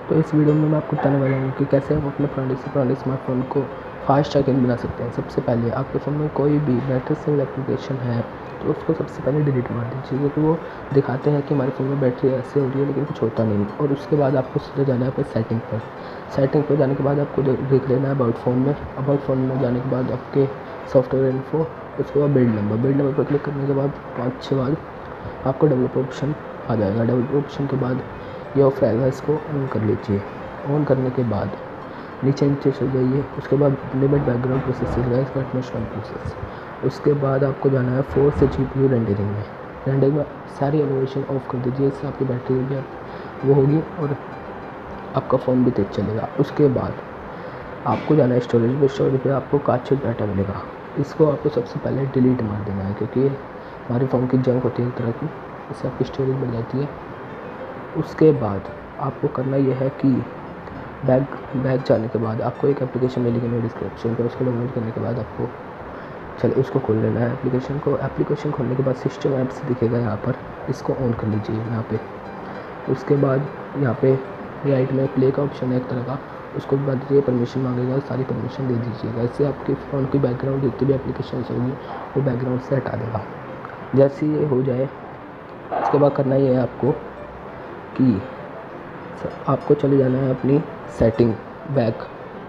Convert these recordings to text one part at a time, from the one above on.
तो इस वीडियो में मैं आपको बताने वाला हूँ कि कैसे हम अपने पुराने स्मार्टफोन को फास्ट चार्जिंग बना सकते हैं। सबसे पहले आपके फ़ोन में कोई भी बैटरी सेव एप्लीकेशन है तो उसको सबसे पहले डिलीट मार दीजिए, क्योंकि वो दिखाते हैं कि हमारे फ़ोन में बैटरी ऐसे हो रही है लेकिन कुछ होता नहीं। और उसके बाद आपको सीधे जाना है अपने सेटिंग पर जाने के बाद आपको देख लेना है अबाउट फ़ोन में जाने के बाद आपके सॉफ्टवेयर इन्फो, उसके बाद बिल्ड नंबर पर क्लिक करने के बाद 5-6 बाद आपको डेवलप ऑप्शन आ जाएगा। डेवलप ऑप्शन के बाद ये ऑफ रहेगा, इसको ऑन कर लीजिए। ऑन करने के बाद नीचे चल जाइए, उसके बाद लिमिट बैकग्राउंड प्रोसेस रहेगा, इसका एटमोस्ट कम प्रोसेस। उसके बाद आपको जाना है 4 से GPU रेंडरिंग में सारी एनिमेशन ऑफ कर दीजिए, इससे आपकी बैटरी भी वो होगी और आपका फ़ोन भी तेज़ चलेगा। उसके बाद आपको जाना है स्टोरेज पे आपको कांच डाटा मिलेगा, इसको आपको सबसे पहले डिलीट मार देना है, क्योंकि हमारे फ़ोन की जंक होती है एक तरह की, इससे आपकी स्टोरेज बढ़ जाती है। उसके बाद आपको करना यह है कि बैक जाने के बाद आपको एक एप्लीकेशन मिलेगी मेरे डिस्क्रिप्शन पे, उसको डाउनलोड करने के बाद आपको उसको खोल लेना है एप्लीकेशन खोलने के बाद सिस्टम ऐप्स दिखेगा यहाँ पर, इसको ऑन कर लीजिए यहाँ पे। उसके बाद यहाँ पे राइट में प्ले का ऑप्शन है एक तरह का, उसको बता दीजिए, परमिशन मांगेगा, सारी परमिशन दे दीजिएगा। इससे आपके फ़ोन की बैकग्राउंड जितनी भी एप्लीकेशन होगी वो बैकग्राउंड से हटा देगा। जैसे ये हो जाए उसके बाद करना ये है आपको कि आपको चले जाना है अपनी सेटिंग बैक।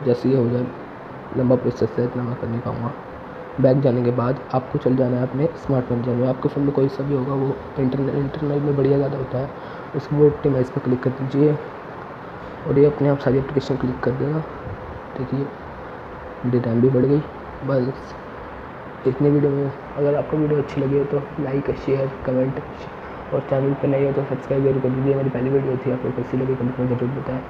जैसे ये हो जाए, लंबा प्रोसेस है इतना मैं कर नहीं पाऊँगा। बैक जाने के बाद आपको चल जाना है अपने स्मार्टफोन में, आपके फ़ोन में कोई सा भी होगा वो इंटरनेट में बढ़िया ज़्यादा होता है, उसको ऑप्टिमाइज़ पर क्लिक कर दीजिए और ये अपने आप सारी एप्लीकेशन क्लिक कर देगा। देखिए मेरी टाइम भी बढ़ गई। बस इतनी वीडियो में, अगर आपको वीडियो अच्छी लगी हो तो लाइक, शेयर, कमेंट और चैनल पर नए हो तो सब्सक्राइब जरूर कर दीजिए। मेरी पहली वीडियो थी, आपको कैसी लगी कमेंट में ज़रूर बताएं।